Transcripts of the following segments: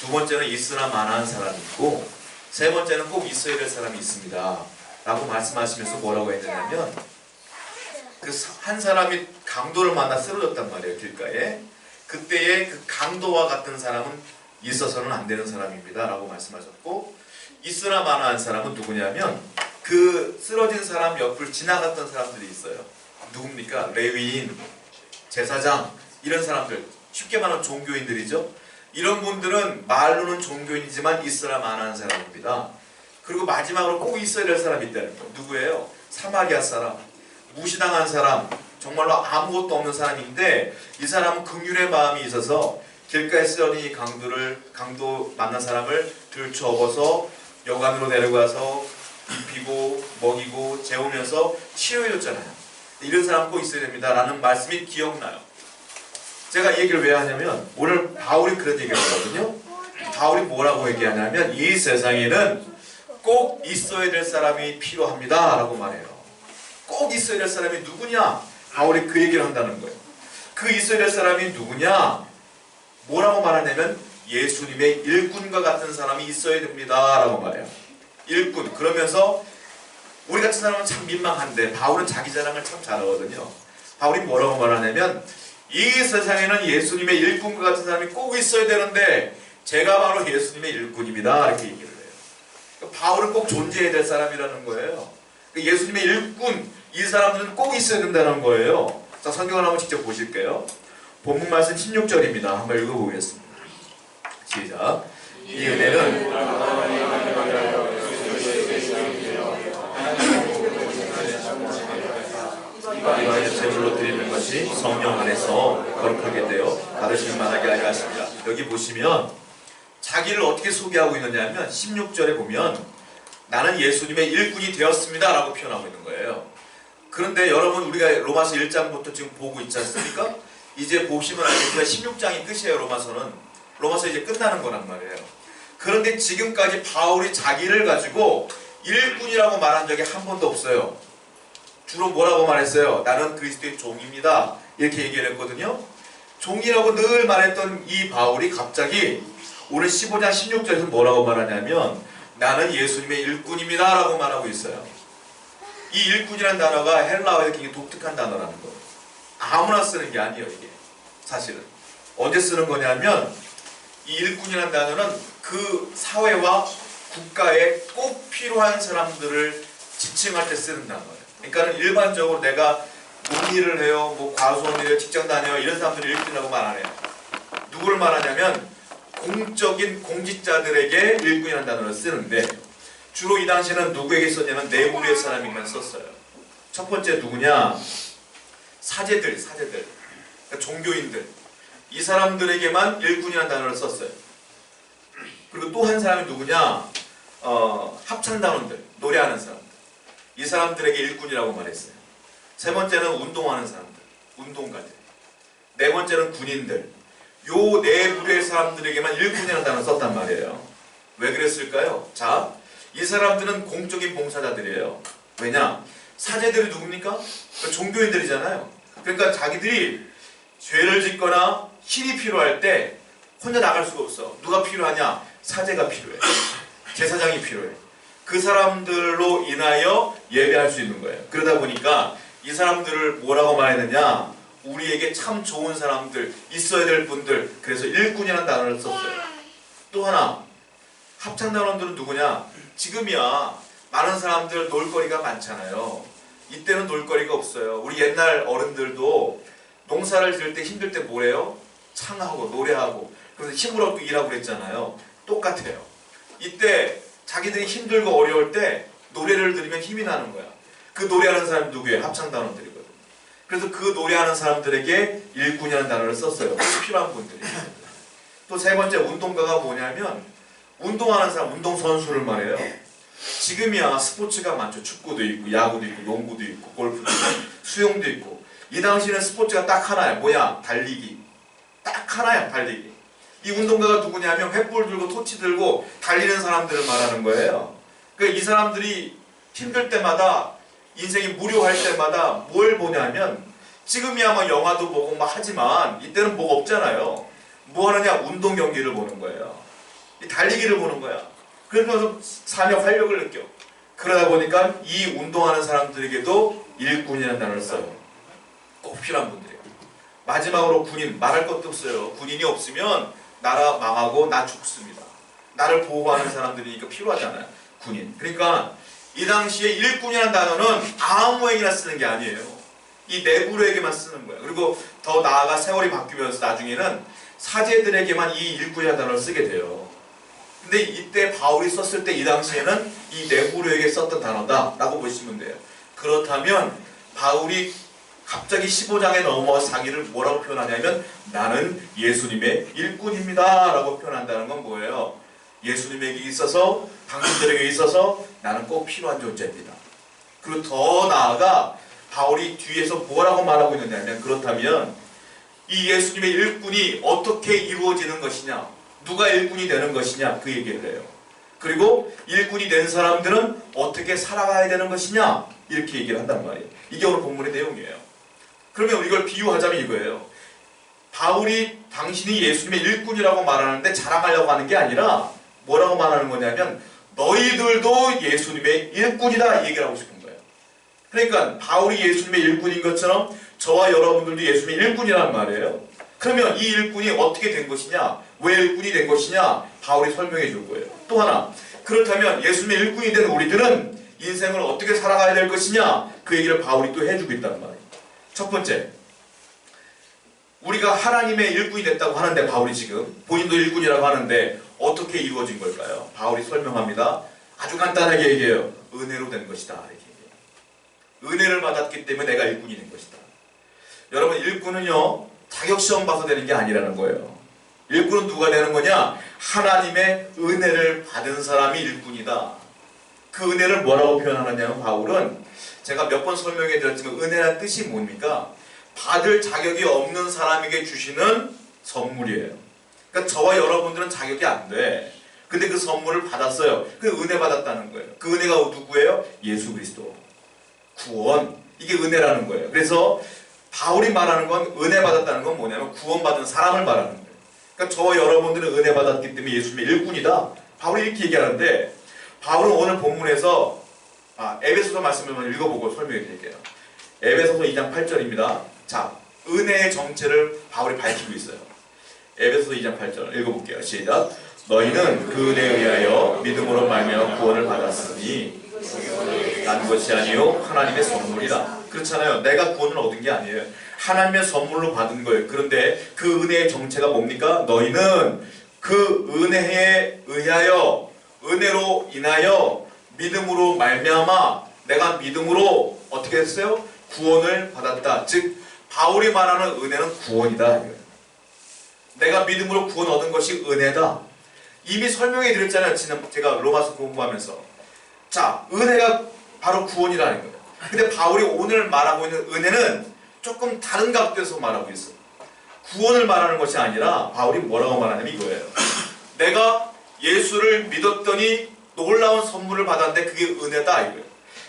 두 번째는 있으나 마나한 사람이 있고, 세 번째는 꼭 있어야 될 사람이 있습니다 라고 말씀하시면서 뭐라고 했냐면, 그 한 사람이 강도를 만나 쓰러졌단 말이에요, 길가에. 그때의 그 강도와 같은 사람은 있어서는 안 되는 사람입니다 라고 말씀하셨고, 있으나 마나한 사람은 누구냐면 그 쓰러진 사람 옆을 지나갔던 사람들이 있어요. 누굽니까? 레위인, 제사장, 이런 사람들, 쉽게 말하면 종교인들이죠. 이런 분들은 말로는 종교인이지만 있으나 마나한 사람입니다. 그리고 마지막으로 꼭 있어야 될 사람이 있다는 거예요. 누구예요? 사마리아 사람, 무시당한 사람, 정말로 아무것도 없는 사람인데, 이 사람은 긍휼의 마음이 있어서 길가에 쓰러진 강도 만난 사람을 들쳐업어서 여관으로 데려가서 입히고 먹이고 재우면서 치료해줬잖아요. 이런 사람 꼭 있어야 됩니다 라는 말씀이 기억나요. 제가 이 얘기를 왜 하냐면, 오늘 바울이 그런 얘기를 하거든요. 바울이 뭐라고 얘기하냐면, 이 세상에는 꼭 있어야 될 사람이 필요합니다 라고 말해요. 꼭 있어야 될 사람이 누구냐? 바울이 그 얘기를 한다는 거예요. 그 있어야 될 사람이 누구냐? 뭐라고 말하냐면, 예수님의 일꾼과 같은 사람이 있어야 됩니다 라고 말해요. 일꾼. 그러면서 우리 같은 사람은 참 민망한데 바울은 자기 자랑을 참 잘하거든요. 바울이 뭐라고 말하냐면, 이 세상에는 예수님의 일꾼과 같은 사람이 꼭 있어야 되는데 제가 바로 예수님의 일꾼입니다 이렇게 얘기를 해요. 바울은 꼭 존재해야 될 사람이라는 거예요. 예수님의 일꾼, 이 사람들은 꼭 있어야 된다는 거예요. 자, 성경을 한번 직접 보실게요. 본문 말씀 16절입니다. 한번 읽어보겠습니다. 시작. 이 은혜는 이와의 제물로 드리는 것이 성령 안에서 거룩하게 되어 받으실 만하게 하려 하십니다. 여기 보시면 자기를 어떻게 소개하고 있느냐 하면 16절에 보면 나는 예수님의 일꾼이 되었습니다 라고 표현하고 있는 거예요. 그런데 여러분, 우리가 로마서 1장부터 지금 보고 있지 않습니까? 이제 보시면 알겠지만 16장이 끝이에요. 로마서 이제 끝나는 거란 말이에요. 그런데 지금까지 바울이 자기를 가지고 일꾼이라고 말한 적이 한 번도 없어요. 주로 뭐라고 말했어요? 나는 그리스도의 종입니다 이렇게 얘기를 했거든요. 종이라고 늘 말했던 이 바울이 갑자기 오늘 15장 16절에서 뭐라고 말하냐면, 나는 예수님의 일꾼입니다 라고 말하고 있어요. 이 일꾼이라는 단어가 헬라어에서 굉장히 독특한 단어라는 거예요. 아무나 쓰는 게 아니에요. 이게 사실은 언제 쓰는 거냐면, 이 일꾼이라는 단어는 그 사회와 국가에 꼭 필요한 사람들을 지칭할 때 쓰는 단어예요. 그러니까 일반적으로 내가 문일을 해요, 뭐 과수원을 해요, 직장 다녀요, 이런 사람들을 일꾼이라고 말 안 해요. 누구를 말하냐면 공적인 공직자들에게 일꾼이라는 단어를 쓰는데, 주로 이 당시에는 누구에게 썼냐면 네 부류의 사람에게만 썼어요. 첫 번째 누구냐? 사제들, 그러니까 종교인들, 이 사람들에게만 일꾼이라는 단어를 썼어요. 그리고 또 한 사람이 누구냐? 합창단원들, 노래하는 사람들, 이 사람들에게 일꾼이라고 말했어요. 세 번째는 운동하는 사람들, 운동가들. 네 번째는 군인들. 요 네 부류의 사람들에게만 일꾼이라는 단어를 썼단 말이에요. 왜 그랬을까요? 자, 이 사람들은 공적인 봉사자들이에요. 왜냐? 사제들이 누굽니까? 종교인들이잖아요. 그러니까 자기들이 죄를 짓거나 힘이 필요할 때 혼자 나갈 수가 없어. 누가 필요하냐? 사제가 필요해. 제사장이 필요해. 그 사람들로 인하여 예배할 수 있는 거예요. 그러다 보니까 이 사람들을 뭐라고 말했느냐? 우리에게 참 좋은 사람들, 있어야 될 분들. 그래서 일꾼이라는 단어를 썼어요. 또 하나, 합창단원들은 누구냐? 지금이야 많은 사람들 놀거리가 많잖아요. 이때는 놀거리가 없어요. 우리 옛날 어른들도 농사를 지을 때 힘들 때 뭐래요? 창하고 노래하고, 그래서 힘을 얻고 일하고 그랬잖아요. 똑같아요. 이때 자기들이 힘들고 어려울 때 노래를 들으면 힘이 나는 거야. 그 노래하는 사람이 누구예요? 합창단원들이거든요. 그래서 그 노래하는 사람들에게 일꾼이라는 단어를 썼어요. 필요한 분들이. 또 세 번째 운동가가 뭐냐면, 운동하는 사람, 운동선수를 말해요. 지금이야 스포츠가 많죠. 축구도 있고, 야구도 있고, 농구도 있고, 골프도 있고, 수영도 있고. 이 당시에는 스포츠가 딱 하나야. 뭐야? 달리기. 딱 하나야, 달리기. 이 운동가가 누구냐면 횃불 들고 토치 들고 달리는 사람들을 말하는 거예요. 그러니까 이 사람들이 힘들 때마다, 인생이 무료할 때마다 뭘 보냐면, 지금이야 뭐 영화도 보고 막 하지만 이때는 뭐가 없잖아요. 뭐 하느냐? 운동 경기를 보는 거예요. 이 달리기를 보는 거야. 그러면서 삶의 활력을 느껴. 그러다 보니까 이 운동하는 사람들에게도 일꾼이라는 단어를 써요. 꼭 필요한 분들이에요. 마지막으로 군인, 말할 것도 없어요. 군인이 없으면 나라 망하고 나 죽습니다. 나를 보호하는 사람들이니까 필요하잖아요. 군인. 그러니까 이 당시에 일꾼이라는 단어는 아무에게나 쓰는 게 아니에요. 이 내부로에게만 쓰는 거예요. 그리고 더 나아가 세월이 바뀌면서 나중에는 사제들에게만 이 일꾼이라는 단어를 쓰게 돼요. 근데 이때 바울이 썼을 때 이 당시에는 이 내부로에게 썼던 단어다 라고 보시면 돼요. 그렇다면 바울이 갑자기 15장에 넘어와서 자기를 뭐라고 표현하냐면 나는 예수님의 일꾼입니다 라고 표현한다는 건 뭐예요? 예수님에게 있어서 당신들에게 있어서 나는 꼭 필요한 존재입니다. 그리고 더 나아가 바울이 뒤에서 뭐라고 말하고 있느냐면 그렇다면 이 예수님의 일꾼이 어떻게 이루어지는 것이냐, 누가 일꾼이 되는 것이냐 그 얘기를 해요. 그리고 일꾼이 된 사람들은 어떻게 살아가야 되는 것이냐 이렇게 얘기를 한단 말이에요. 이게 오늘 본문의 내용이에요. 그러면 이걸 비유하자면 이거예요. 바울이 당신이 예수님의 일꾼이라고 말하는데 자랑하려고 하는 게 아니라 뭐라고 말하는 거냐면 너희들도 예수님의 일꾼이다 이 얘기를 하고 싶은 거예요. 그러니까 바울이 예수님의 일꾼인 것처럼 저와 여러분들도 예수님의 일꾼이란 말이에요. 그러면 이 일꾼이 어떻게 된 것이냐, 왜 일꾼이 된 것이냐 바울이 설명해 줄 거예요. 또 하나, 그렇다면 예수님의 일꾼이 된 우리들은 인생을 어떻게 살아가야 될 것이냐 그 얘기를 바울이 또 해주고 있단 말이에요. 첫 번째, 우리가 하나님의 일꾼이 됐다고 하는데 바울이 지금 본인도 일꾼이라고 하는데 어떻게 이루어진 걸까요? 바울이 설명합니다. 아주 간단하게 얘기해요. 은혜로 된 것이다 이렇게 얘기해요. 은혜를 받았기 때문에 내가 일꾼이 된 것이다. 여러분 일꾼은요 자격시험 봐서 되는 게 아니라는 거예요. 일꾼은 누가 되는 거냐? 하나님의 은혜를 받은 사람이 일꾼이다. 그 은혜를 뭐라고 표현하느냐면 바울은 제가 몇 번 설명해 드렸지만 은혜란 뜻이 뭡니까? 받을 자격이 없는 사람에게 주시는 선물이에요. 그러니까 저와 여러분들은 자격이 안 돼. 근데 그 선물을 받았어요. 그 은혜 받았다는 거예요. 그 은혜가 누구예요? 예수 그리스도. 구원. 이게 은혜라는 거예요. 그래서 바울이 말하는 건 은혜 받았다는 건 뭐냐면 구원받은 사람을 말하는 거예요. 그러니까 저와 여러분들은 은혜 받았기 때문에 예수님의 일꾼이다. 바울이 이렇게 얘기하는데 바울은 오늘 본문에서 에베소서 말씀을 한번 읽어보고 설명해 드릴게요. 에베소서 2장 8절입니다. 자, 은혜의 정체를 바울이 밝히고 있어요. 에베소서 2장 8절 읽어볼게요. 시작. 너희는 그 은혜에 의하여 믿음으로 말미암아 구원을 받았으니 난 것이 아니요 하나님의 선물이라. 그렇잖아요. 내가 구원을 얻은 게 아니에요. 하나님의 선물로 받은 거예요. 그런데 그 은혜의 정체가 뭡니까? 너희는 그 은혜에 의하여 은혜로 인하여 믿음으로 말미암아 내가 믿음으로 어떻게 했어요? 구원을 받았다. 즉 바울이 말하는 은혜는 구원이다. 내가 믿음으로 구원 얻은 것이 은혜다. 이미 설명해 드렸잖아요. 제가 로마서 공부하면서. 자, 은혜가 바로 구원이라는 거예요. 근데 바울이 오늘 말하고 있는 은혜는 조금 다른 각도에서 말하고 있어요. 구원을 말하는 것이 아니라 바울이 뭐라고 말하냐면 이거예요. 내가 예수를 믿었더니 놀라운 선물을 받았는데 그게 은혜다 이거예요.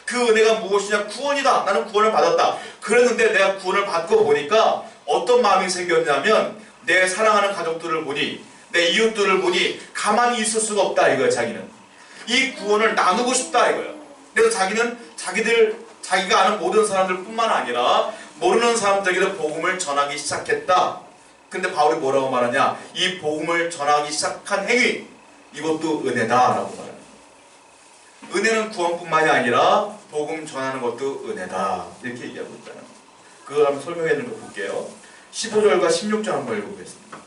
그 은혜가 무엇이냐? 구원이다. 나는 구원을 받았다. 그랬는데 내가 구원을 받고 보니까 어떤 마음이 생겼냐면 내 사랑하는 가족들을 보니 내 이웃들을 보니 가만히 있을 수가 없다 이거예요. 자기는 이 구원을 나누고 싶다 이거예요. 그래서 자기는 자기가 아는 모든 사람들 뿐만 아니라 모르는 사람들에게도 복음을 전하기 시작했다. 근데 바울이 뭐라고 말하냐? 이 복음을 전하기 시작한 행위 이것도 은혜다라고 말해요. 은혜는 구원뿐만이 아니라 복음 전하는 것도 은혜다 이렇게 얘기하고 있잖아요. 그걸 한번 설명해 주는 거 볼게요. 15절과 16절 한번 읽어보겠습니다.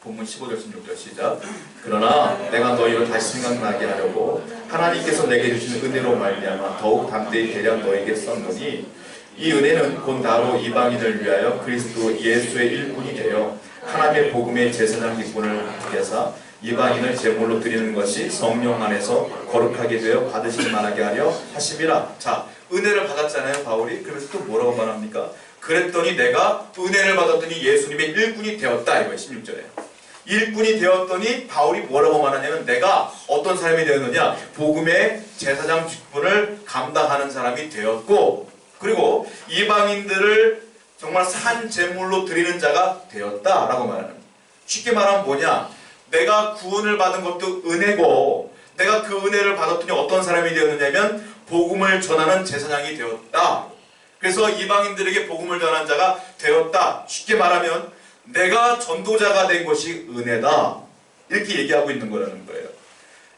본문 15절 16절 시작. 그러나 내가 너희를 다시 생각나게 하려고 하나님께서 내게 주신 은혜로 말미암아 더욱 담대히 대략 너희에게 썼노니 이 은혜는 곧 나로 이방인을 위하여 그리스도 예수의 일꾼이 되어 하나님의 복음의 제사장 기분을 위해서 이방인을 제물로 드리는 것이 성령 안에서 거룩하게 되어 받으실 만하게 하려 하심이라. 자, 은혜를 받았잖아요 바울이. 그래서 또 뭐라고 말합니까? 그랬더니 내가 은혜를 받았더니 예수님의 일꾼이 되었다 이거예요. 16절에 일꾼이 되었더니 바울이 뭐라고 말하냐면 내가 어떤 사람이 되었느냐? 복음의 제사장 직분을 감당하는 사람이 되었고 그리고 이방인들을 정말 산 제물로 드리는 자가 되었다라고 말하는. 쉽게 말하면 뭐냐? 내가 구원을 받은 것도 은혜고 내가 그 은혜를 받았더니 어떤 사람이 되었느냐면 복음을 전하는 제사장이 되었다. 그래서 이방인들에게 복음을 전하는 자가 되었다. 쉽게 말하면 내가 전도자가 된 것이 은혜다. 이렇게 얘기하고 있는 거라는 거예요.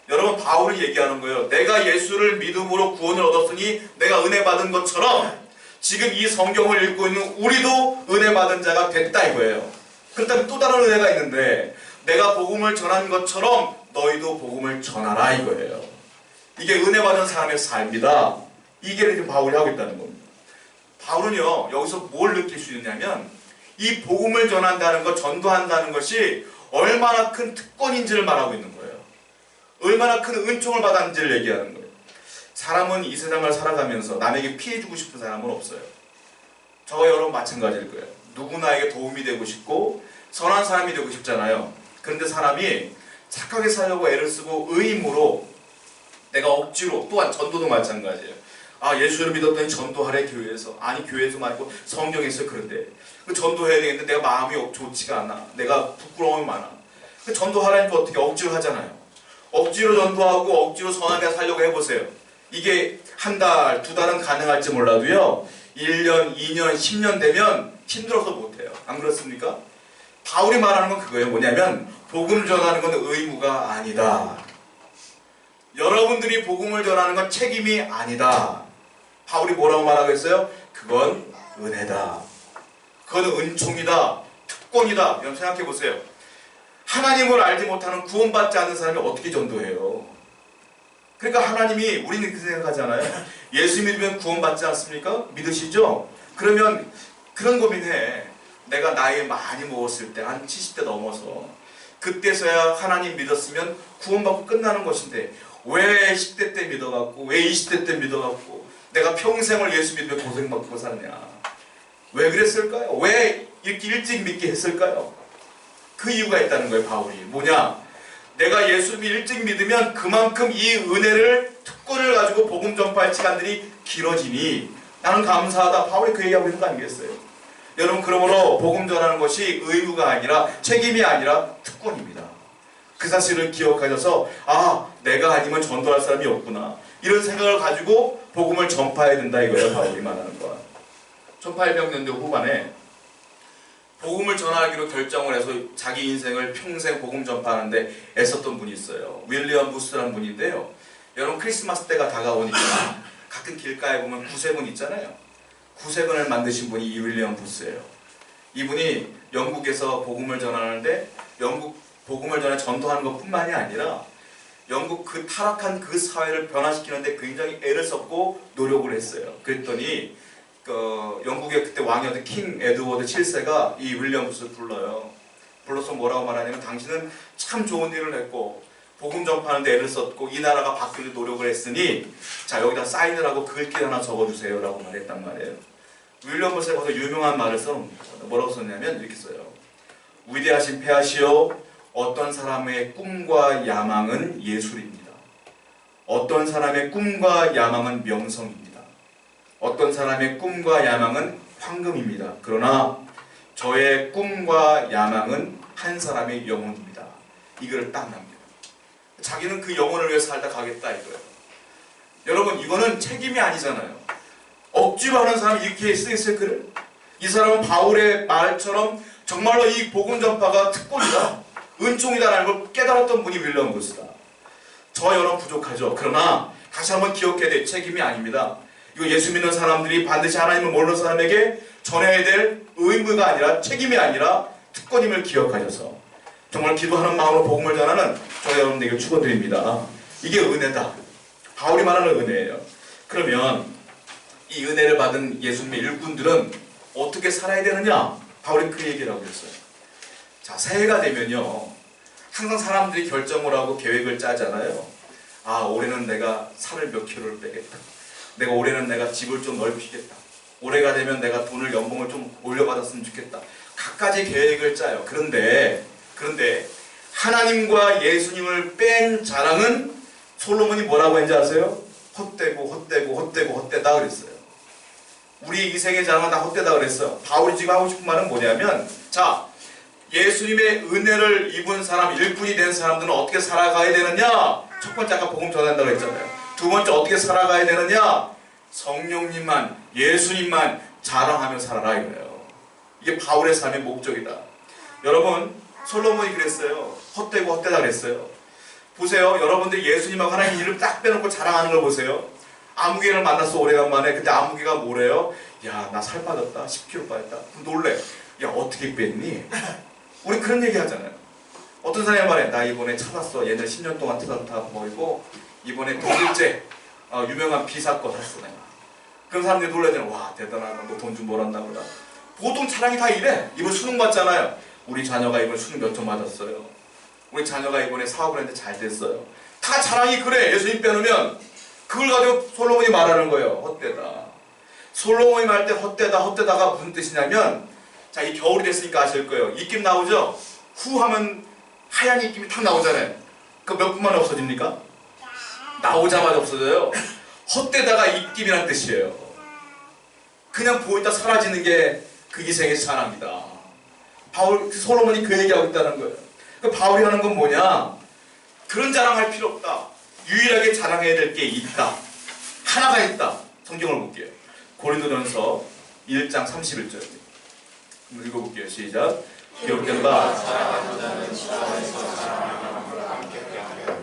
여러분, 바울이 얘기하는 거예요. 내가 예수를 믿음으로 구원을 얻었으니 내가 은혜 받은 것처럼 지금 이 성경을 읽고 있는 우리도 은혜 받은 자가 됐다 이거예요. 그렇다면 또 다른 은혜가 있는데 내가 복음을 전한 것처럼 너희도 복음을 전하라 이거예요. 이게 은혜 받은 사람의 삶이다. 이게 지금 바울이 하고 있다는 겁니다. 바울은요, 여기서 뭘 느낄 수 있냐면 이 복음을 전한다는 것, 전도한다는 것이 얼마나 큰 특권인지를 말하고 있는 거예요. 얼마나 큰 은총을 받았는지를 얘기하는 거예요. 사람은 이 세상을 살아가면서 남에게 피해주고 싶은 사람은 없어요. 저와 여러분 마찬가지일 거예요. 누구나에게 도움이 되고 싶고 선한 사람이 되고 싶잖아요. 그런데 사람이 착하게 살려고 애를 쓰고 의임으로 내가 억지로, 또한 전도도 마찬가지예요. 아, 예수를 믿었더니 전도하래 교회에서. 아니, 교회에서 말고 성경에서. 그런데 그 전도해야 되겠는데 내가 마음이 좋지가 않아. 내가 부끄러움이 많아. 그 전도하라니까 어떻게 억지로 하잖아요. 억지로 전도하고 억지로 선하게 살려고 해보세요. 이게 한 달, 두 달은 가능할지 몰라도요 1년, 2년, 10년 되면 힘들어서 못해요. 안 그렇습니까? 바울이 말하는 건 그거예요. 뭐냐면 복음 전하는 건 의무가 아니다. 여러분들이 복음을 전하는 건 책임이 아니다. 바울이 뭐라고 말하고 있어요? 그건 은혜다. 그건 은총이다. 특권이다. 여러분 생각해 보세요. 하나님을 알지 못하는 구원받지 않는 사람이 어떻게 전도해요? 그러니까 하나님이, 우리는 그 생각하잖아요. 예수 믿으면 구원받지 않습니까? 믿으시죠? 그러면 그런 고민해. 내가 나이 많이 먹었을 때, 한 70대 넘어서 그때서야 하나님 믿었으면 구원받고 끝나는 것인데 왜 10대 때 믿어갖고 왜 20대 때 믿어갖고 내가 평생을 예수 믿으며 고생받고 살냐? 왜 그랬을까요? 왜 이렇게 일찍 믿게 했을까요? 그 이유가 있다는 거예요. 바울이 뭐냐? 내가 예수를 일찍 믿으면 그만큼 이 은혜를, 특권을 가지고 복음 전파할 시간들이 길어지니 나는 감사하다. 바울이 그 얘기하고 있는 거 아니겠어요? 여러분, 그러므로 복음 전하는 것이 의무가 아니라, 책임이 아니라 특권입니다. 그 사실을 기억하셔서 아, 내가 아니면 전도할 사람이 없구나, 이런 생각을 가지고 복음을 전파해야 된다 이거예요. 바울이 말하는 거. 1800년대 후반에 복음을 전하기로 결정을 해서 자기 인생을 평생 복음 전파하는데 애썼던 분이 있어요. 윌리엄 부스라는 분인데요. 여러분, 크리스마스 때가 다가오니까 가끔 길가에 보면 구세군 있잖아요. 구세군을 만드신 분이 이 윌리엄 부스예요. 이분이 영국에서 복음을 전하는데 영국 복음을 전해 전도하는 것뿐만이 아니라 영국 그 타락한 그 사회를 변화시키는데 굉장히 애를 썼고 노력을 했어요. 그랬더니 영국의 그때 왕이었던 킹 에드워드 7세가 이 윌리엄 부스를 불러요. 불러서 뭐라고 말하냐면 당신은 참 좋은 일을 했고 복음 전파하는데 애를 썼고 이 나라가 바뀌는 노력을 했으니 자, 여기다 사인을 하고 글귀 하나 적어주세요 라고 말했단 말이에요. 윌리엄 부스가 거기서 유명한 말을 뭐라고 썼냐면 이렇게 써요. 위대하신 폐하시오, 어떤 사람의 꿈과 야망은 예술입니다. 어떤 사람의 꿈과 야망은 명성입니다. 어떤 사람의 꿈과 야망은 황금입니다. 그러나 저의 꿈과 야망은 한 사람의 영혼입니다. 이 글을 딱 남겨요. 자기는 그 영혼을 위해 살다 가겠다 이거예요. 여러분, 이거는 책임이 아니잖아요. 억지로 하는 사람이 이렇게 쓰겠어요, 글을? 이 사람은 바울의 말처럼 정말로 이 복음 전파가 특권이다, 은총이다라는 걸 깨달았던 분이 윌리엄 부스다. 저 여러분 부족하죠. 그러나 다시 한번 기억해야 될 책임이 아닙니다. 이거 예수 믿는 사람들이 반드시 하나님을 모르는 사람에게 전해야 될 의무가 아니라, 책임이 아니라 특권임을 기억하셔서 정말 기도하는 마음으로 복음을 전하는 저 여러분들에게 축원드립니다. 이게 은혜다. 바울이 말하는 은혜예요. 그러면 이 은혜를 받은 예수님의 일꾼들은 어떻게 살아야 되느냐? 바울이 그 얘기를 하고 있어요. 자, 새해가 되면요 항상 사람들이 결정을 하고 계획을 짜잖아요. 아, 올해는 내가 살을 몇 킬로를 빼겠다. 올해는 내가 집을 좀 넓히겠다. 올해가 되면 내가 돈을, 연봉을 좀 올려받았으면 좋겠다. 갖가지 계획을 짜요. 그런데 하나님과 예수님을 뺀 자랑은 솔로몬이 뭐라고 했는지 아세요? 헛되다 그랬어요. 우리 인생의 자랑은 다 헛되다 그랬어요. 바울이 지금 하고 싶은 말은 뭐냐면, 자, 예수님의 은혜를 입은 사람, 일꾼이 된 사람들은 어떻게 살아가야 되느냐? 첫 번째 아까 복음 전한다고 했잖아요. 두 번째 어떻게 살아가야 되느냐? 성령님만, 예수님만 자랑하며 살아라 이거예요. 이게 바울의 삶의 목적이다. 여러분, 솔로몬이 그랬어요. 헛되고 헛되다 그랬어요. 보세요. 여러분들이 예수님하고 하나님 이름 딱 빼놓고 자랑하는 걸 보세요. 아무개를 만났어 오래간만에. 근데 아무개가 뭐래요? 야, 나 살 빠졌다. 10kg 빠졌다. 놀래. 야, 어떻게 뺐니? 우리 그런 얘기 하잖아요. 어떤 사람이 말해. 나 이번에 찾았어. 옛날 10년 동안 트다 버리고 이번에 독일제 유명한 비사건 했어 내가. 그런 사람들이 놀라잖아요. 와, 대단하다. 너 돈 좀 벌었나 보다. 보통 자랑이 다 이래. 이번 수능 봤잖아요. 우리 자녀가 이번에 수능 몇 점 맞았어요. 우리 자녀가 이번에 사업을 했는데 잘 됐어요. 다 자랑이 그래. 예수님 빼놓으면 그걸 가지고 솔로몬이 말하는 거예요. 헛되다. 솔로몬이 말할 때 헛되다가 무슨 뜻이냐면, 자, 이 겨울이 됐으니까 아실 거예요. 입김 나오죠? 후 하면 하얀 입김이 탁 나오잖아요. 그 몇 분 만에 없어집니까? 나오자마자 없어져요. 헛되다가 입김이라는 뜻이에요. 그냥 보이다 사라지는 게 그 이생의 사랑이다. 솔로몬이 그 얘기하고 있다는 거예요. 그 바울이 하는 건 뭐냐? 그런 자랑할 필요 없다. 유일하게 자랑해야 될 게 있다. 하나가 있다. 성경을 볼게요. 고린도전서 1장 31절. 한번 읽어볼게요. 시작. 기록된 바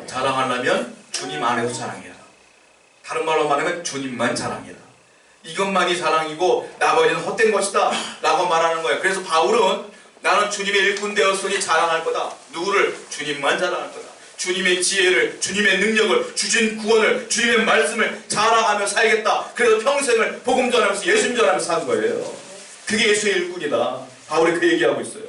자랑하려면 주님 안에서 자랑해라. 다른 말로 말하면 주님만 자랑해라. 이것만이 자랑이고 나머지는 헛된 것이다 라고 말하는 거예요. 그래서 바울은 나는 주님의 일꾼 되었으니 자랑할 거다. 누구를? 주님만 자랑할 거다. 주님의 지혜를, 주님의 능력을, 주신 구원을, 주님의 말씀을 자랑하며 살겠다. 그래서 평생을 복음 전하면서 예수님 전하면서 산 거예요. 그게 예수의 일꾼이다. 바울이 그 얘기하고 있어요.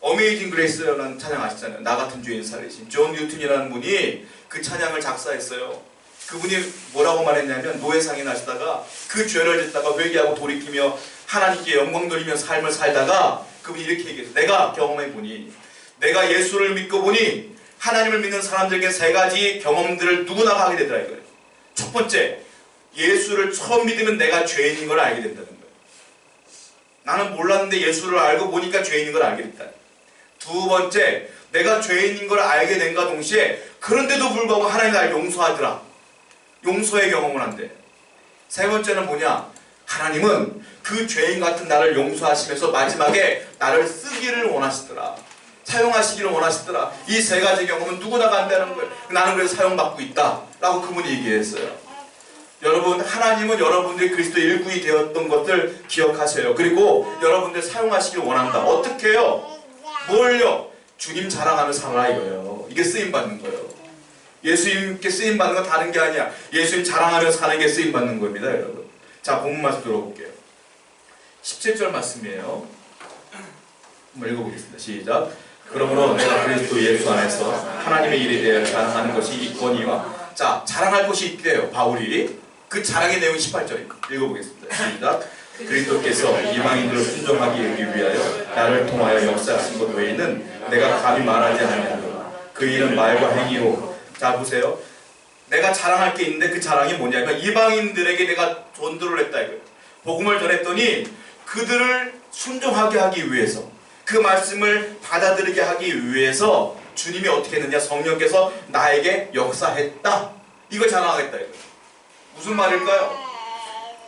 어메이징 그레이스라는 찬양 아시잖아요. 나 같은 죄인 살리신 존 뉴튼이라는 분이 그 찬양을 작사했어요. 그분이 뭐라고 말했냐면, 노예상에 나시다가 그 죄를 짓다가 회개하고 돌이키며 하나님께 영광 돌리며 삶을 살다가 그분이 이렇게 얘기했어요. 내가 경험해 보니, 내가 예수를 믿고 보니 하나님을 믿는 사람들에게 세 가지 경험들을 누구나 하게 되더라 이거예요. 첫 번째, 예수를 처음 믿으면 내가 죄인인 걸 알게 된다는 거예요. 나는 몰랐는데 예수를 알고 보니까 죄인인 걸 알게 됐다. 두 번째, 내가 죄인인 걸 알게 된과 동시에 그런데도 불구하고 하나님이 나를 용서하더라. 용서의 경험을 한대. 세 번째는 뭐냐? 하나님은 그 죄인 같은 나를 용서하시면서 마지막에 나를 쓰기를 원하시더라. 사용하시기를 원하시더라. 이 세 가지 경험은 누구나 간다는 거예요. 나는 그래서 사용받고 있다 라고 그분이 얘기했어요. 여러분, 하나님은 여러분들이 그리스도의 일꾼이 되었던 것들 기억하세요. 그리고 여러분들 사용하시기를 원한다. 어떻게 해요? 뭘요? 주님 자랑하며 살아라 이거예요. 이게 쓰임받는 거예요. 예수님께 쓰임받는 건 다른 게 아니야. 예수님 자랑하며 사는 게 쓰임받는 겁니다, 여러분. 자, 본문 말씀 들어볼게요. 17절 말씀이에요. 한번 읽어보겠습니다. 시작. 그러므로 내가 그리스도 예수 안에서 하나님의 일에 대해 자랑하는 것이 있거니와. 자, 자랑할 것이 있대요, 바울이. 그 자랑의 내용이 18절입니다. 읽어보겠습니다. 시작. 그리스도께서 이방인들을 순종하기 위하여 나를 통하여 역사하신 것 외에는 내가 감히 말하지 아니하노라. 그 일은 말과 행위로. 자, 보세요. 내가 자랑할 게 있는데 그 자랑이 뭐냐면 이방인들에게 내가 전도를 했다 이거예요. 복음을 전했더니 그들을 순종하게 하기 위해서, 그 말씀을 받아들이게 하기 위해서 주님이 어떻게 했느냐? 성령께서 나에게 역사했다. 이걸 자랑하겠다 이거예요. 무슨 말일까요?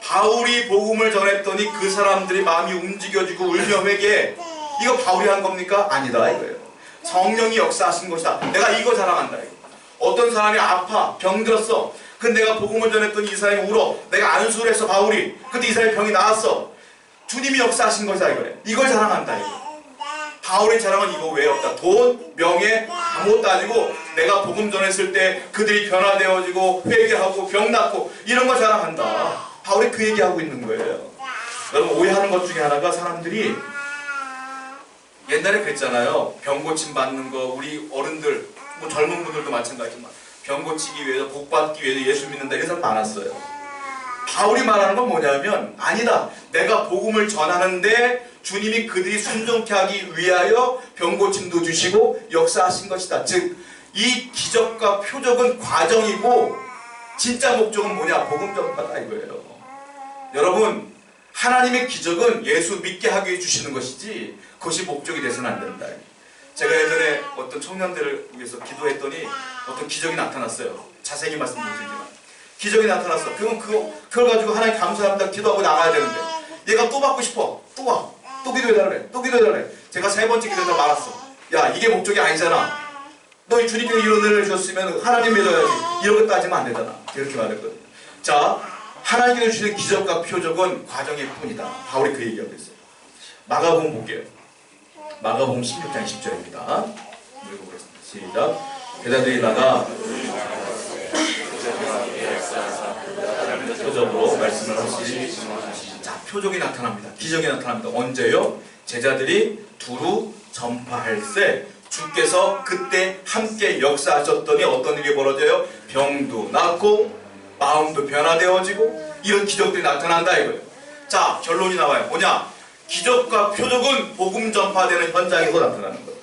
바울이 복음을 전했더니 그 사람들이 마음이 움직여지고 울며 회개해. 이거 바울이 한 겁니까? 아니다 이거예요. 성령이 역사하신 것이다. 내가 이거 자랑한다 이거. 어떤 사람이 아파, 병들었어. 근데 내가 복음을 전했더니 이 사람이 울어. 내가 안수를 했어, 바울이. 근데 이 사람이 병이 나았어. 주님이 역사하신 것이다 이거래. 이걸 자랑한다 이거. 바울의 자랑은 이거 외에 없다. 돈, 명예, 아무것도 아니고 내가 복음 전했을 때 그들이 변화되어지고 회개하고 병 낫고 이런 거 자랑한다. 바울이 그 얘기하고 있는 거예요. 여러분, 오해하는 것 중에 하나가 사람들이 옛날에 그랬잖아요. 병 고침 받는 거, 우리 어른들, 뭐 젊은 분들도 마찬가지지만 병 고치기 위해서, 복 받기 위해서 예수 믿는다 이런 사람 많았어요. 바울이 말하는 건 뭐냐면, 아니다. 내가 복음을 전하는데 주님이 그들이 순종케 하기 위하여 병 고침도 주시고 역사하신 것이다. 즉, 이 기적과 표적은 과정이고 진짜 목적은 뭐냐? 복음 전파다 이거예요. 여러분, 하나님의 기적은 예수 믿게 하기 위해 주시는 것이지 그것이 목적이 돼서는 안 된다. 제가 예전에 어떤 청년들을 위해서 기도했더니 어떤 기적이 나타났어요. 자세히 말씀 못 드리지만 기적이 나타났어. 그럼 그걸 가지고 하나님 감사합니다 기도하고 나가야 되는데 얘가 또 받고 싶어. 또 와. 또 기도해달래. 또 해달래. 제가 3번째 기도해서 말았어. 야, 이게 목적이 아니잖아. 너 주님께서 이런 은혜를 주셨으면 하나님 믿어야지. 이런 거 따지면 안 되잖아. 이렇게 말했거든요. 자, 하나님께서 주시는 기적과 표적은 과정일 뿐이다. 바울이 그 얘기하고 있어요. 마가복음 볼게요. 마가복음 16장 10절입니다. 읽어보겠습니다. 시작. 대답드리다가 표적으로 말씀을 하시니 자, 표적이 나타납니다. 기적이 나타납니다. 언제요? 제자들이 두루 전파할세 주께서 그때 함께 역사하셨더니 어떤 일이 벌어져요? 병도 낫고 마음도 변화되어지고 이런 기적들이 나타난다 이거예요. 자, 결론이 나와요. 뭐냐? 기적과 표적은 복음 전파되는 현장에서 나타나는 거예요.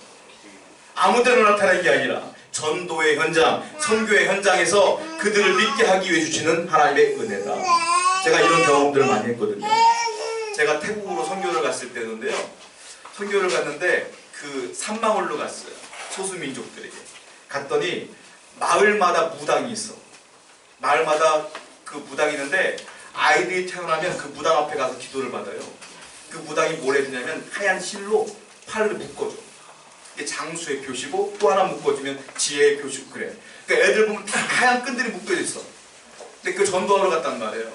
아무 데나 나타나는 게 아니라 전도의 현장, 선교의 현장에서 그들을 믿게 하기 위해 주시는 하나님의 은혜다. 제가 이런 경험들을 많이 했거든요. 제가 태국으로 선교를 갔을 때인데요. 선교를 갔는데 그 산마을로 갔어요. 소수민족들에게. 갔더니 마을마다 무당이 있어. 마을마다 그 무당이 있는데 아이들이 태어나면 그 무당 앞에 가서 기도를 받아요. 그 무당이 뭘 해주냐면 하얀 실로 팔을 묶어줘. 이게 장수의 표시고 또 하나 묶어주면 지혜의 표시고 그래. 그러니까 애들 보면 다 하얀 끈들이 묶여져 있어. 근데 그 전도하러 갔단 말이에요.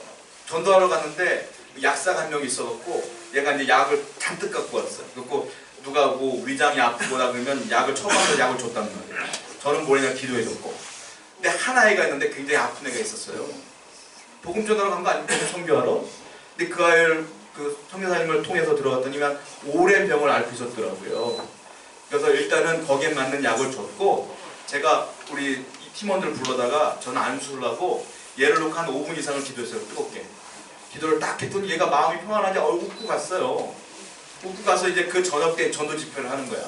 전도하러 갔는데 약사가 한 명 있어갖고 얘가 이제 약을 잔뜩 갖고 왔어요. 그래갖고 누가 뭐 위장이 아프거나 그러면 약을 처방해서 약을 줬단 말이에요. 저는 뭐냐 기도해줬고. 근데 한 아이가 있는데 굉장히 아픈 애가 있었어요. 복음 전하러 간 거 아니에요? 선교하러. 근데 그 아이를 그 선교사님을 통해서 들어갔더니만 오랜 병을 앓고 있었더라고요. 그래서 일단은 거기에 맞는 약을 줬고 제가 우리 이 팀원들 불러다가 저는 안수를 하고 얘를 놓고 한 5분 이상을 기도했어요. 뜨겁게. 기도를 딱 했더니 얘가 마음이 평안하지 웃고 갔어요. 웃고 가서 이제 그 저녁 때 전도 집회를 하는 거야.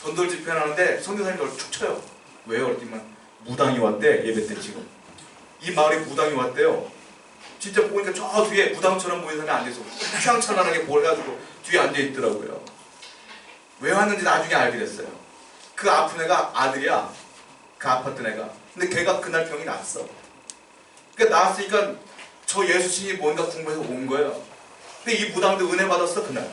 전도 집회를 하는데 선교사님이 저를 툭 쳐요. 왜요? 그랬더니 무당이 왔대. 예배 때 지금. 이 마을에 무당이 왔대요. 진짜 보니까 저 뒤에 무당처럼 보이는 사람이 앉아서 휘황찬란하게 뭘 해가지고 뒤에 앉아있더라고요. 왜 왔는지 나중에 알게 됐어요. 그 아픈 애가 아들이야. 그 아팠던 애가. 근데 걔가 그날 병이 났어. 그러니까 나왔으니까 저 예수님이 뭔가 궁금해서 온 거예요. 근데 이 무당도 은혜 받았어 그날.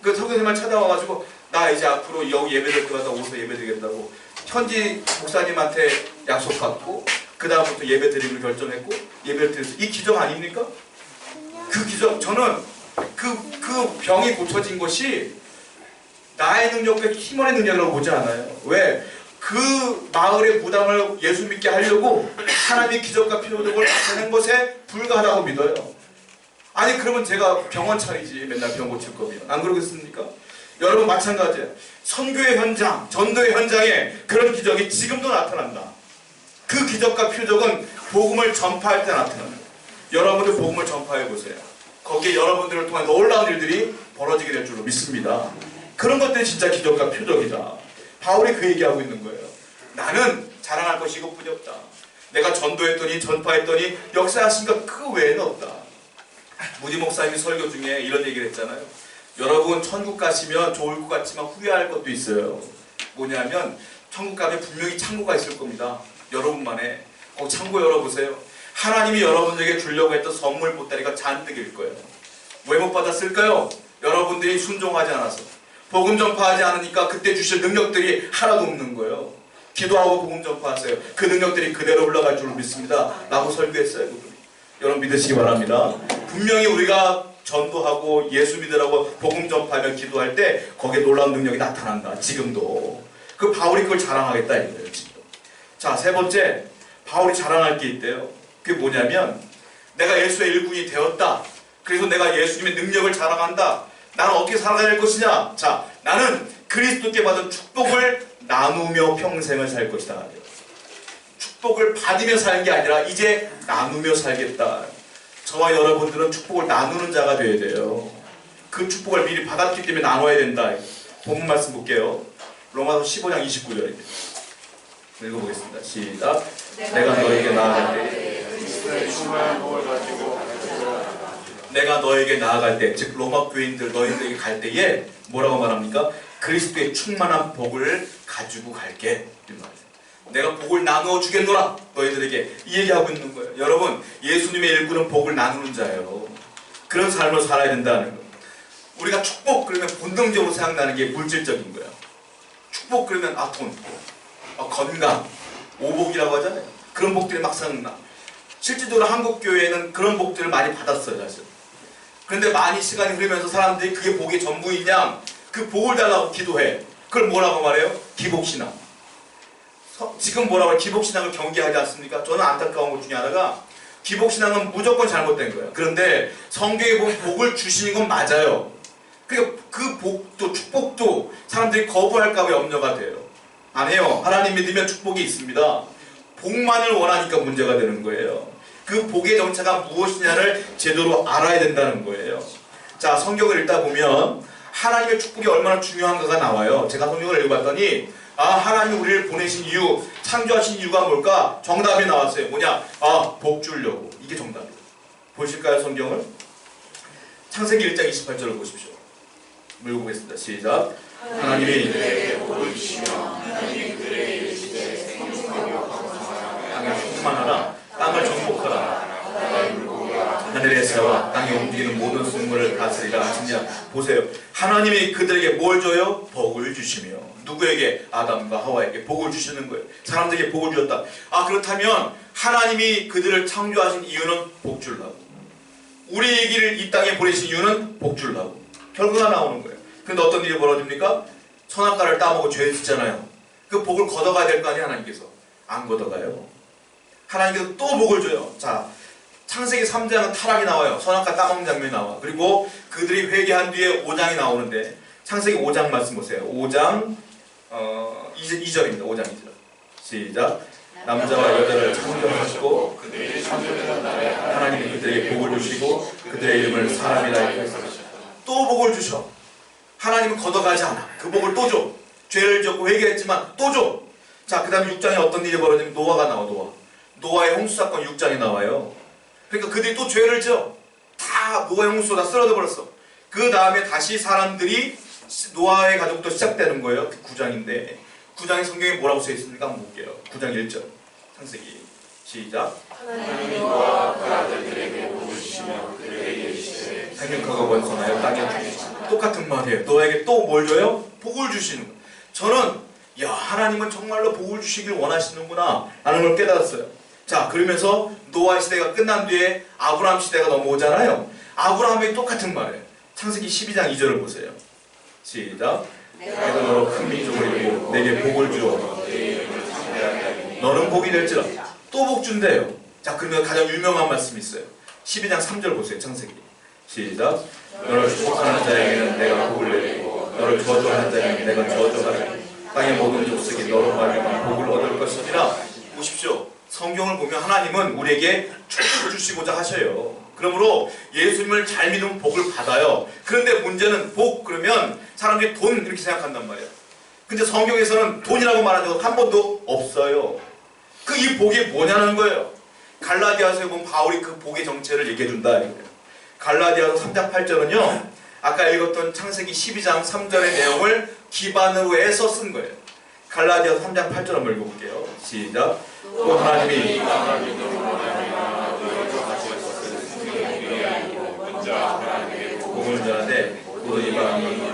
그 선교사님을 찾아와가지고 나 이제 앞으로 여기 예배드릴 때마다 오서 예배드리겠다고 현지 목사님한테 약속 받고 그 다음부터 예배드리기로 결정했고 예배를 드렸어요. 이 기적 아닙니까? 그 기적. 저는 그 병이 고쳐진 것이 나의 능력과 힘원의 능력이라고 보지 않아요. 왜? 그 마을의 무당을 예수 믿게 하려고 하나님의 기적과 표적을 나타낸 것에 불과하다고 믿어요. 아니 그러면 제가 병원 차리지 맨날 병 고칠 거면. 안 그러겠습니까? 여러분 마찬가지예요. 선교의 현장, 전도의 현장에 그런 기적이 지금도 나타난다. 그 기적과 표적은 복음을 전파할 때 나타납니다. 여러분들 복음을 전파해 보세요. 거기에 여러분들을 통한 놀라운 일들이 벌어지게 될 줄로 믿습니다. 그런 것들이 진짜 기적과 표적이다. 바울이 그 얘기하고 있는 거예요. 나는 자랑할 것이 이것뿐이 없다. 내가 전도했더니 전파했더니 역사하신 것 그 외에는 없다. 무디 목사님이 설교 중에 이런 얘기를 했잖아요. 여러분 천국 가시면 좋을 것 같지만 후회할 것도 있어요. 뭐냐면 천국 가면 분명히 창고가 있을 겁니다. 여러분만의. 창고 열어보세요. 하나님이 여러분들에게 주려고 했던 선물 보따리가 잔뜩일 거예요. 왜 못 받았을까요? 여러분들이 순종하지 않아서. 복음 전파하지 않으니까 그때 주실 능력들이 하나도 없는 거예요. 기도하고 복음 전파하세요. 그 능력들이 그대로 올라갈 줄로 믿습니다. 라고 설교했어요. 그분이. 여러분 믿으시기 바랍니다. 분명히 우리가 전도하고 예수 믿으라고 복음 전파하며 기도할 때 거기에 놀라운 능력이 나타난다. 지금도. 그 바울이 그걸 자랑하겠다 이거예요. 지금. 자, 세 번째. 바울이 자랑할 게 있대요. 그게 뭐냐면 내가 예수의 일꾼이 되었다. 그래서 내가 예수님의 능력을 자랑한다. 나는 어떻게 살아가야 할 것이냐? 자, 나는 그리스도께 받은 축복을 나누며 평생을 살 것이다. 축복을 받으며 사는 게 아니라 이제 나누며 살겠다. 저와 여러분들은 축복을 나누는 자가 되어야 돼요. 그 축복을 미리 받았기 때문에 나눠야 된다. 본문 말씀 볼게요. 로마서 15장 29절입니다. 읽어보겠습니다. 시작. 내가 너에게 나아갈 때 그리스도의 충만한 복을 가지고 내가 너에게 나아갈 때, 즉 로마 교인들 너희들에게 갈 때에 뭐라고 말합니까? 그리스도의 충만한 복을 가지고 갈게. 이 말이에요. 내가 복을 나누어 주겠노라 너희들에게, 이 얘기하고 있는 거예요. 여러분, 예수님의 일꾼은 복을 나누는 자예요. 그런 삶을 살아야 된다는 거예요. 우리가 축복 그러면 본능적으로 생각나는 게 물질적인 거예요. 축복 그러면 돈, 건강, 오복이라고 하잖아요. 그런 복들이 막 생각나. 실질적으로 한국 교회는 그런 복들을 많이 받았어요, 사실. 그런데 많이 시간이 흐르면서 사람들이 그게 복의 전부인 양 그 복을 달라고 기도해. 그걸 뭐라고 말해요? 기복신앙. 지금 뭐라고 해요? 기복신앙을 경계하지 않습니까? 저는 안타까운 것 중에 하나가 기복신앙은 무조건 잘못된 거예요. 그런데 성경에 보면 복을 주시는 건 맞아요. 그러니까 그 복도 축복도 사람들이 거부할까 봐 염려가 돼요. 안 해요. 하나님 믿으면 축복이 있습니다. 복만을 원하니까 문제가 되는 거예요. 그 복의 정체가 무엇이냐를 제대로 알아야 된다는 거예요. 자, 성경을 읽다 보면 하나님의 축복이 얼마나 중요한가가 나와요. 제가 성경을 읽어봤더니 하나님이 우리를 보내신 이유, 창조하신 이유가 뭘까? 정답이 나왔어요. 뭐냐? 복 주려고. 이게 정답이에요. 보실까요, 성경을? 창세기 1장 28절을 보십시오. 읽어보겠습니다. 시작. 하나님이 그들에게 복을 주시며 하나님이 그들에게 이르시되 생육하며 번성하라. 땅을 충만하라. 땅을 정복하라. 하늘의 새와 땅에 움직이는 모든 생물을 다스리라 하시냐. 보세요. 하나님이 그들에게 뭘 줘요? 복을 주시며. 누구에게? 아담과 하와에게 복을 주시는 거예요. 사람들에게 복을 주셨다. 그렇다면 하나님이 그들을 창조하신 이유는 복 주려고. 우리에게를 이 땅에 보내신 이유는 복 주려고. 결과가 나오는 거예요. 그런데 어떤 일이 벌어집니까? 선악과를 따먹고 죄를 짓잖아요. 그 복을 걷어가야 될 거 아니에요, 하나님께서. 안 걷어가요. 하나님께서 또 복을 줘요. 자, 창세기 3장은 타락이 나와요. 선악과 따먹는 장면이 나와. 그리고 그들이 회개한 뒤에 5장이 나오는데 창세기 5장 말씀 보세요. 5장 2절입니다. 5장 2절. 시작. 남자와 여자를 창조하시고 하나님이 그들에게 복을 주시고 그들의 이름을 사람이라 하셨다. 또 복을 주셔. 하나님은 걷어가지 않아. 그 복을 또 줘. 죄를 짓고 회개했지만 또 줘. 자, 그 다음에 6장에 어떤 일이 벌어지면 노아가 나와. 노아의 홍수사건 6장에 나와요. 그러니까 그들이 또 죄를 지어. 다 노아의 홍수로 다 쓰러져 버렸어. 그 다음에 다시 사람들이 노아의 가족부터 시작되는 거예요. 그 9장인데 9장의 성경에 뭐라고 써 있습니까? 한번 볼게요. 9장 1절 창세기 시작. 하나님이 노아와 그 아들들에게 복을 주시며 그들에게 이르시되 생육하고 번성하여 땅에 주시고. 똑같은 말이에요. 노아에게 또 뭘 줘요? 복을 주시는 거예요. 저는 하나님은 정말로 복을 주시길 원하시는구나 라는 걸 깨달았어요. 자, 그러면서 노아 시대가 끝난 뒤에 아브라함 시대가 넘어오잖아요. 아브라함이 똑같은 말이에요. 창세기 12장 2절을 보세요. 시작. 내가 너로 큰 민족을 이루고 내게 복을 주어 너는 복이 될지라. 또 복 준대요. 자, 그러면 가장 유명한 말씀이 있어요. 12장 3절 보세요. 창세기 시작. 너를 축복하는 자에게는 내가 복을 내리고 너를 저주하는 자에게는 내가 저주하리니 땅의 모든 족속이 너로 말미암아 복을 얻을 것이니라. 보십시오. 성경을 보면 하나님은 우리에게 축복을 주시고자 하셔요. 그러므로 예수님을 잘 믿으면 복을 받아요. 그런데 문제는 복 그러면 사람들이 돈 이렇게 생각한단 말이에요. 근데 성경에서는 돈이라고 말한 적은 한 번도 없어요. 이 복이 뭐냐는 거예요. 갈라디아서에 보면 바울이 그 복의 정체를 얘기해준다. 갈라디아서 3장 8절은요. 아까 읽었던 창세기 12장 3절의 내용을 기반으로 해서 쓴 거예요. 갈라디아서 3장 8절 한번 읽어볼게요. 시작. 또 하나님이 복을 전하되 모든 이방인이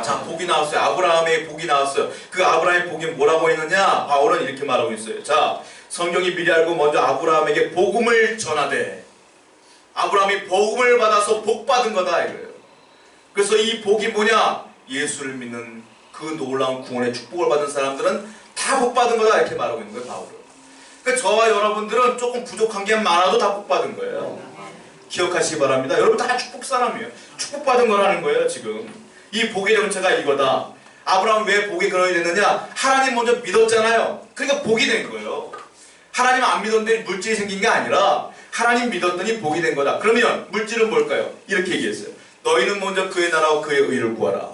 자, 복이 나왔어요. 아브라함의 복이 나왔어요. 그 아브라함의 복이 뭐라고 했느냐? 바울은 이렇게 말하고 있어요. 자, 성경이 미리 알고 먼저 아브라함에게 복음을 전하되 아브라함이 복음을 받아서 복 받은 거다 이거예요. 그래서 이 복이 뭐냐? 예수를 믿는 그 놀라운 구원의 축복을 받은 사람들은 다 복 받은 거다 이렇게 말하고 있는 거예요, 바울은. 그러니까 저와 여러분들은 조금 부족한 게 많아도 다 복 받은 거예요. 기억하시기 바랍니다. 여러분 다 축복 사람이에요. 축복받은 거라는 거예요, 지금. 이 복의 정체가 이거다. 아브라함 왜 복의 근원이 됐느냐? 하나님 먼저 믿었잖아요. 그러니까 복이 된 거예요. 하나님 안 믿었는데 물질이 생긴 게 아니라 하나님 믿었더니 복이 된 거다. 그러면 물질은 뭘까요? 이렇게 얘기했어요. 너희는 먼저 그의 나라와 그의 의를 구하라.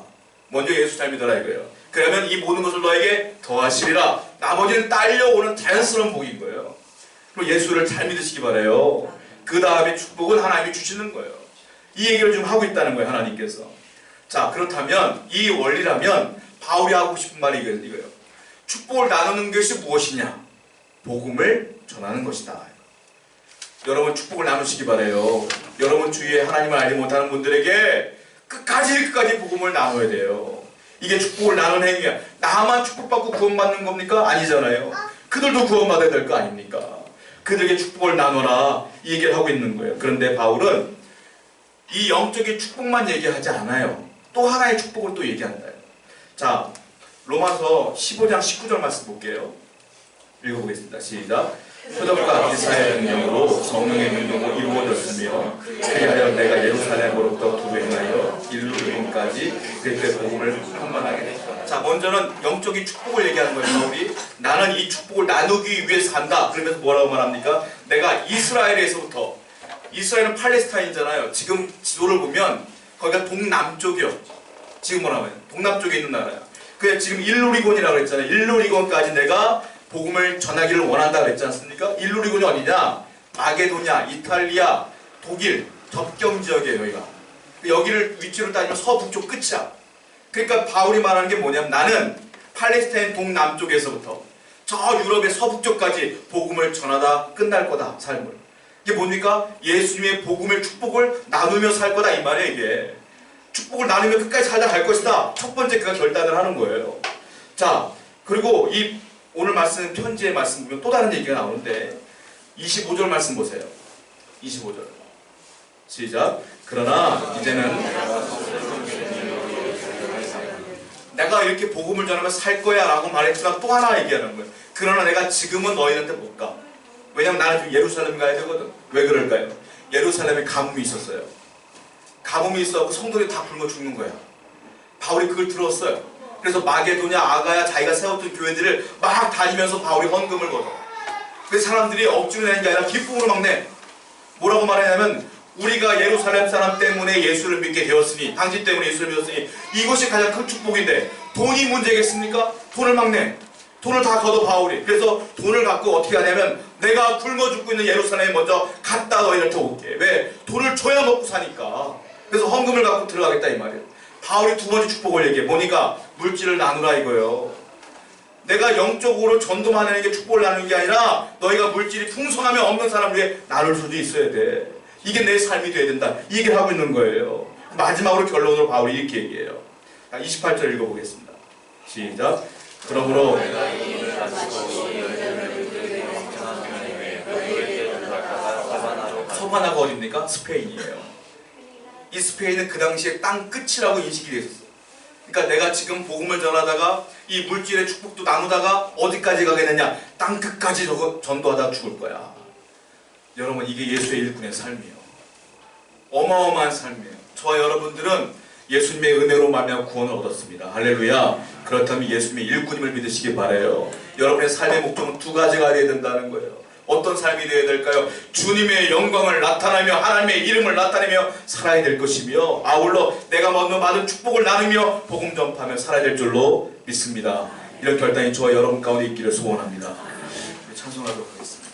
먼저 예수 잘 믿어라 이거예요. 그러면 이 모든 것을 너에게 더하시리라. 나머지는 딸려오는 자연스러운 복인 거예요. 그리고 예수를 잘 믿으시기 바라요. 그 다음에 축복은 하나님이 주시는 거예요. 이 얘기를 좀 하고 있다는 거예요, 하나님께서. 자, 그렇다면 이 원리라면 바울이 하고 싶은 말이 이거예요. 축복을 나누는 것이 무엇이냐? 복음을 전하는 것이다. 여러분 축복을 나누시기 바라요. 여러분 주위에 하나님을 알지 못하는 분들에게 끝까지 복음을 나눠야 돼요. 이게 축복을 나누는 행위야. 나만 축복받고 구원받는 겁니까? 아니잖아요. 그들도 구원받아야 될 거 아닙니까? 그들에게 축복을 나눠라, 이 얘기를 하고 있는 거예요. 그런데 바울은 이 영적인 축복만 얘기하지 않아요. 또 하나의 축복을 또 얘기한다. 자, 로마서 15장 19절 말씀 볼게요. 읽어보겠습니다. 시작. 표적과 기사의 능력으로 성령의 능력으로 이루어졌으며 그리하여 내가 예루살렘으로부터 두루 행하여 일루리온까지 그때 복음을 선만하게 됐다. 자, 먼저는 영적인 축복을 얘기하는 거예요. 바울이 나는 이 축복을 나누기 위해서 간다. 그러면서 뭐라고 말합니까? 내가 이스라엘에서부터, 이스라엘은 팔레스타인이잖아요. 지금 지도를 보면 거기가 동남쪽이요. 지금 뭐라고 해요? 동남쪽에 있는 나라야. 그래 지금 일루리곤이라고 했잖아요. 일루리곤까지 내가 복음을 전하기를 원한다 그랬지 않습니까? 일루리곤이 어디냐? 마게도냐, 이탈리아, 독일 접경 지역이에요. 여기가. 여기를 위치로 따지면 서북쪽 끝이야. 그러니까 바울이 말하는 게 뭐냐면 나는 팔레스타인 동남쪽에서부터 저 유럽의 서북쪽까지 복음을 전하다 끝날 거다. 삶을. 이게 뭡니까? 예수님의 복음의 축복을 나누며 살 거다 이 말이에요. 이게 축복을 나누며 끝까지 살다 갈 것이다. 첫 번째 그가 결단을 하는 거예요. 자, 그리고 이 오늘 말씀 편지의 말씀 보면 또 다른 얘기가 나오는데 25절 말씀 보세요. 25절 시작. 그러나 이제는 내가 이렇게 복음을 전하며 살 거야 라고 말했지만 또 하나 얘기하는 거예요. 그러나 내가 지금은 너희한테 못 가. 왜냐면 나는 지금 예루살렘 가야 되거든. 왜 그럴까요? 예루살렘에 가뭄이 있었어요. 가뭄이 있어서 성도들이 다 굶어 죽는 거야. 바울이 그걸 들었어요. 그래서 마게도냐, 아가야 자기가 세웠던 교회들을 막 다니면서 바울이 헌금을 걷어. 그래서 사람들이 억지로 내는 게 아니라 기쁨으로 막 내. 뭐라고 말하냐면 우리가 예루살렘 사람 때문에 예수를 믿게 되었으니, 당신 때문에 예수를 믿었으니 이것이 가장 큰 축복인데 돈이 문제겠습니까? 돈을 막 내. 돈을 다 걷어 바울이. 그래서 돈을 갖고 어떻게 하냐면 내가 굶어 죽고 있는 예루살렘에 먼저 갔다 너희한테 올게. 왜? 돈을 줘야 먹고 사니까. 그래서 헌금을 갖고 들어가겠다 이 말이에요. 바울이 두 번째 축복을 얘기해. 뭐니까? 물질을 나누라 이거예요. 내가 영적으로 전도만 하는 게 축복을 나누는 게 아니라 너희가 물질이 풍성하면 없는 사람을 위해 나눌 수도 있어야 돼. 이게 내 삶이 돼야 된다. 이 얘기를 하고 있는 거예요. 마지막으로 결론으로 바울이 이렇게 얘기해요. 28절 읽어보겠습니다. 시작. 그러므로 서바나가 어딥니까? 스페인이에요. 이 스페인은 그 당시에 땅 끝이라고 인식이 되어 있었어요. 그러니까 내가 지금 복음을 전하다가 이 물질의 축복도 나누다가 어디까지 가겠느냐? 땅 끝까지 전도하다 죽을 거야. 여러분 이게 예수의 일꾼의 삶이에요. 어마어마한 삶이에요. 저와 여러분들은 예수님의 은혜로 말미암아 구원을 얻었습니다. 할렐루야. 그렇다면 예수님의 일꾼임을 믿으시기 바라요. 여러분의 삶의 목적은 두 가지가 되어야 된다는 거예요. 어떤 삶이 되어야 될까요? 주님의 영광을 나타내며 하나님의 이름을 나타내며 살아야 될 것이며 아울러 내가 받은 축복을 나누며 복음 전파하며 살아야 될 줄로 믿습니다. 이런 결단이 저와 여러분 가운데 있기를 소원합니다. 찬송하도록 하겠습니다.